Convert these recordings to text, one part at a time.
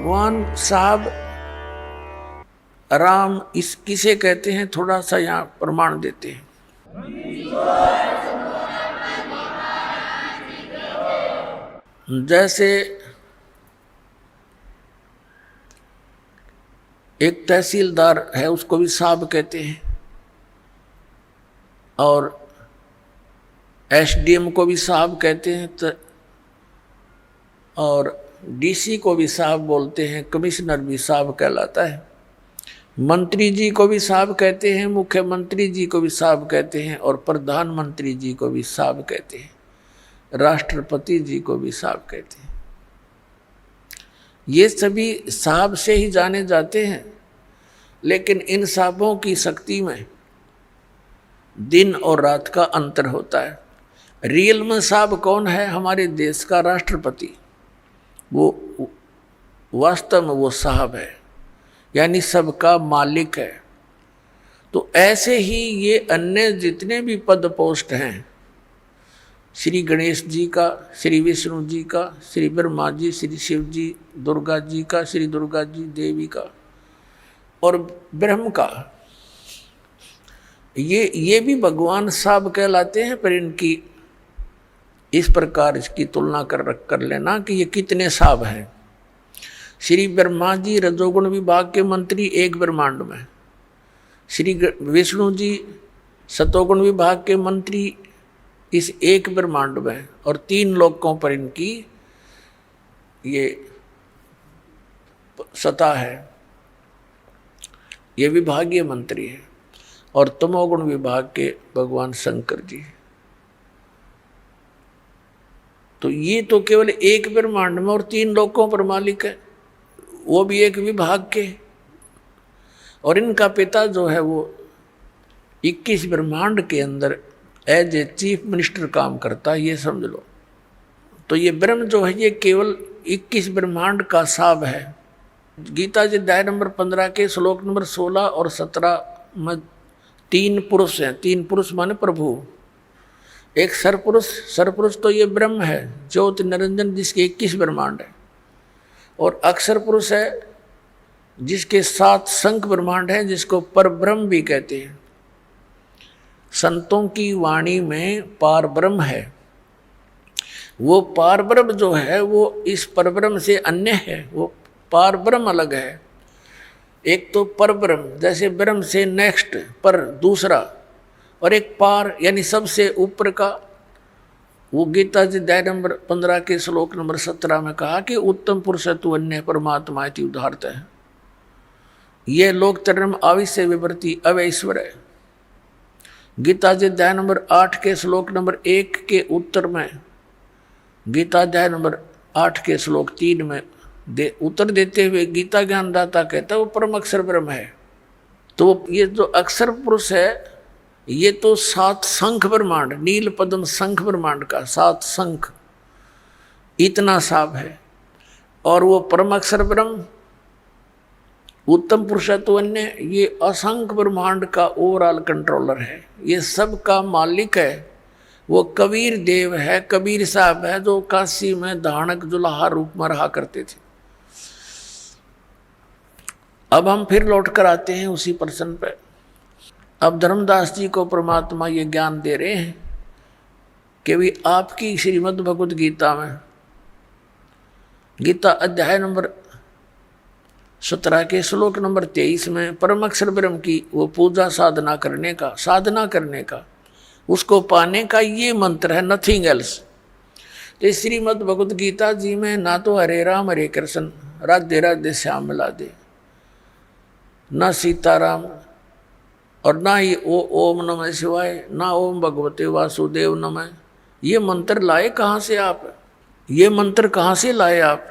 भगवान साहब राम इस किसे कहते हैं, थोड़ा सा यहाँ प्रमाण देते हैं। जैसे एक तहसीलदार है, उसको भी साहब कहते हैं, और एसडीएम को भी साहब कहते हैं, और डीसी को भी साहब बोलते हैं, कमिश्नर भी साहब कहलाता है, मंत्री जी को भी साहब कहते हैं, मुख्यमंत्री जी को भी साहब कहते हैं, और प्रधानमंत्री जी को भी साहब कहते हैं, राष्ट्रपति जी को भी साहब कहते हैं। ये सभी साहब से ही जाने जाते हैं, लेकिन इन साहबों की शक्ति में दिन और रात का अंतर होता है। रियल में साहब कौन है? हमारे देश का राष्ट्रपति, वो वास्तव में वो साहब है, यानी सबका मालिक है। तो ऐसे ही ये अन्य जितने भी पद पोस्ट हैं, श्री गणेश जी का, श्री विष्णु जी का, श्री ब्रह्मा जी, श्री शिव जी, दुर्गा जी का, श्री दुर्गा जी देवी का, और ब्रह्म का, ये भी भगवान साहब कहलाते हैं। पर इनकी इस प्रकार इसकी तुलना कर लेना कि ये कितने साहब हैं। श्री ब्रह्मा जी रजोगुण विभाग के मंत्री एक ब्रह्मांड में, श्री विष्णु जी सतोगुण विभाग के मंत्री इस एक ब्रह्मांड में, और 3 लोकों पर इनकी ये सत्ता है, ये विभागीय मंत्री है। और तमोगुण विभाग के भगवान शंकर जी। तो ये तो केवल एक ब्रह्मांड में और 3 लोकों पर मालिक है, वो भी एक विभाग के। और इनका पिता जो है वो 21 ब्रह्मांड के अंदर एज ए चीफ मिनिस्टर काम करता है, ये समझ लो। तो ये ब्रह्म जो है ये केवल 21 ब्रह्मांड का साहब है। गीता जी अध्याय नंबर 15 के श्लोक नंबर 16 और 17 में 3 पुरुष हैं। 3 पुरुष माने प्रभु। एक सरपुरुष तो ये ब्रह्म है, ज्योति निरंजन, जिसके 21 ब्रह्मांड है। और अक्षर पुरुष है जिसके 7 शंख ब्रह्मांड है, जिसको परब्रह्म भी कहते हैं। संतों की वाणी में पार ब्रह्म है। वो पार ब्रह्म जो है वो इस परब्रह्म से अन्य है, वो पार ब्रह्म अलग है। एक तो परब्रह्म, जैसे ब्रह्म से नेक्स्ट पर दूसरा, और एक पार यानी सबसे ऊपर का। वो गीता जी अध्याय नंबर 15 के श्लोक नंबर 17 में कहा कि उत्तम पुरुष तु अन्य परमात्मा इति उदाहरत है। ये लोक तरम आविश्य विवर्ती अवैश्वर है। गीता जी अध्याय नंबर 8 के श्लोक नंबर 1 के उत्तर में, गीता अध्याय नंबर 8 के श्लोक 3 में उत्तर देते हुए गीता ज्ञानदाता कहता है वो परम अक्षर ब्रह्म है। तो ये जो अक्षर पुरुष है ये तो 7 शंख ब्रह्मांड, नील पद्म शंख ब्रह्मांड का 7 शंख, इतना साहब है। और वो परम अक्षर ब्रह्म उत्तम पुरुषत्व अन्य, ये असंख्य ब्रह्मांड का ओवरऑल कंट्रोलर है, ये सब का मालिक है। वो कबीर देव है, कबीर साहब है, जो काशी में धानक जुलाहा रूप में रहा करते थे। अब हम फिर लौट कर आते हैं उसी प्रश्न पे। अब धर्मदास जी को परमात्मा ये ज्ञान दे रहे हैं कि भी आपकी श्रीमद् भगवद गीता में, गीता अध्याय नंबर 17 के श्लोक नंबर 23 में परम अक्षर ब्रह्म की वो पूजा साधना करने का उसको पाने का ये मंत्र है, नथिंग एल्स। तो श्रीमद् भगवद गीता जी में ना तो हरे राम हरे कृष्ण राधे राधे श्याम राधे, ना सीताराम, और ना ही ओम नमः शिवाय, ना ओम भगवते वासुदेव नमः। ये मंत्र लाए कहाँ से आप? ये मंत्र कहाँ से लाए आप?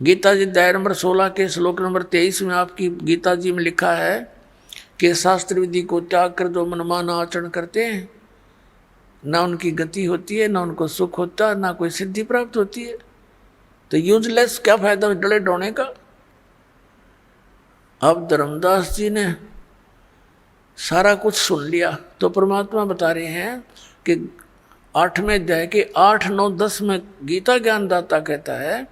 गीता जी अध्याय नंबर 16 के श्लोक नंबर 23 में आपकी गीता जी में लिखा है कि शास्त्र विधि को त्याग कर जो मनमाना आचरण करते हैं, ना उनकी गति होती है, ना उनको सुख होता है, ना कोई सिद्धि प्राप्त होती है। तो यूजलेस, क्या फायदा डले डोने का? अब धर्मदास जी ने सारा कुछ सुन लिया, तो परमात्मा बता रहे हैं कि 8वें अध्याय के 8, 9, 10 में गीता ज्ञानदाता कहता है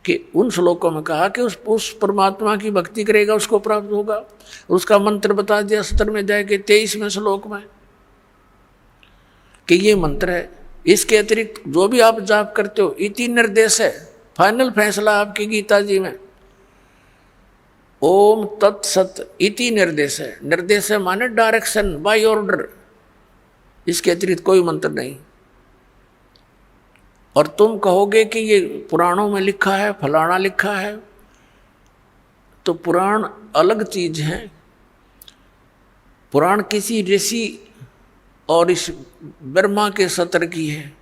कि उन श्लोकों में कहा कि उस परमात्मा की भक्ति करेगा उसको प्राप्त होगा। उसका मंत्र बता दिया 70 में जाके 23वें श्लोक में कि ये मंत्र है। इसके अतिरिक्त जो भी आप जाप करते हो इति निर्देश है, फाइनल फैसला आपकी गीता जी में ओम तत्सत इति निर्देश है। निर्देश है माने डायरेक्शन, बाय ऑर्डर, इसके अतिरिक्त कोई मंत्र नहीं। और तुम कहोगे कि ये पुराणों में लिखा है, फलाना लिखा है, तो पुराण अलग चीज है। पुराण किसी ऋषि और इस ब्रह्मा के सत्र की है,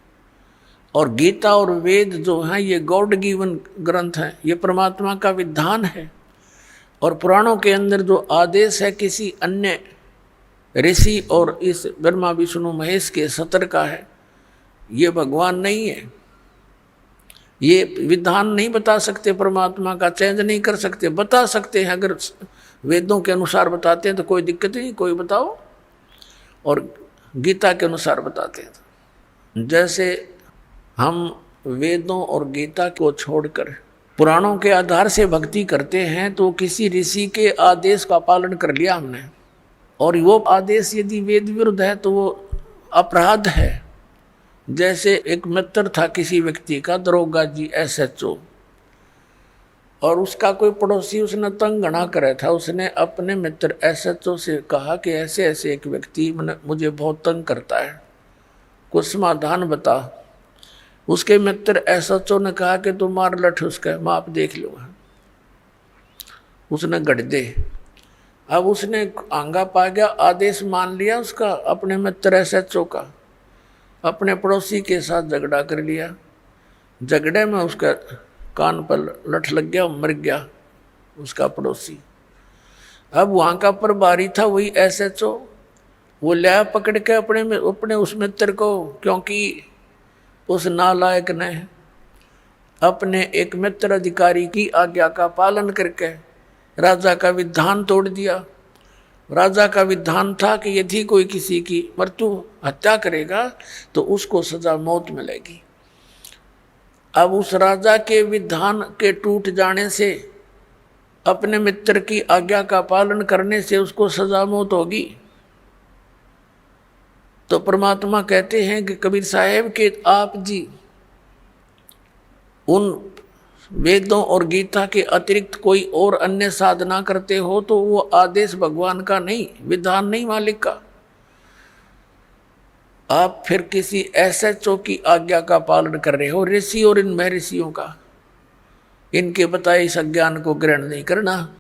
और गीता और वेद जो हैं ये गॉड गिवन ग्रंथ हैं, ये परमात्मा का विधान है। और पुराणों के अंदर जो आदेश है किसी अन्य ऋषि और इस ब्रह्मा विष्णु महेश के सत्र का है, ये भगवान नहीं है। ये विधान नहीं बता सकते, परमात्मा का चेंज नहीं कर सकते। बता सकते हैं अगर वेदों के अनुसार बताते हैं तो कोई दिक्कत नहीं, कोई बताओ, और गीता के अनुसार बताते हैं। जैसे हम वेदों और गीता को छोड़कर पुराणों के आधार से भक्ति करते हैं तो किसी ऋषि के आदेश का पालन कर लिया हमने, और वो आदेश यदि वेद विरुद्ध है तो वो अपराध है। जैसे एक मित्र था किसी व्यक्ति का, दरोगा जी SHO, और उसका कोई पड़ोसी उसने तंग घना करे था। उसने अपने मित्र SHO से कहा कि ऐसे ऐसे एक व्यक्ति मुझे बहुत तंग करता है, कुछ समाधान बता। उसके मित्र SHO ने कहा कि तू मार लठ उसका, मैं आप देख लूँगा। उसने गढ़ दे। अब उसने आंगा पा गया, आदेश मान लिया उसका, अपने मित्र SHO का, अपने पड़ोसी के साथ झगड़ा कर लिया। झगड़े में उसका कान पर लठ लग गया, मर गया उसका पड़ोसी। अब वहाँ का प्रभारी था वही SHO, वो लिया पकड़ के अपने उस मित्र को, क्योंकि उस नालायक ने अपने एक मित्र अधिकारी की आज्ञा का पालन करके राजा का विधान तोड़ दिया। राजा का विधान था कि यदि कोई किसी की मृत्यु हत्या करेगा तो उसको सजा मौत मिलेगी। अब उस राजा के विधान के टूट जाने से, अपने मित्र की आज्ञा का पालन करने से उसको सजा मौत होगी। तो परमात्मा कहते हैं कि कबीर साहेब के आप जी उन वेदों और गीता के अतिरिक्त कोई और अन्य साधना करते हो तो वो आदेश भगवान का नहीं, विधान नहीं मालिक का। आप फिर किसी SHO की आज्ञा का पालन कर रहे हो, ऋषि और इन महर्षियों का, इनके बताए इस अज्ञान को ग्रहण नहीं करना।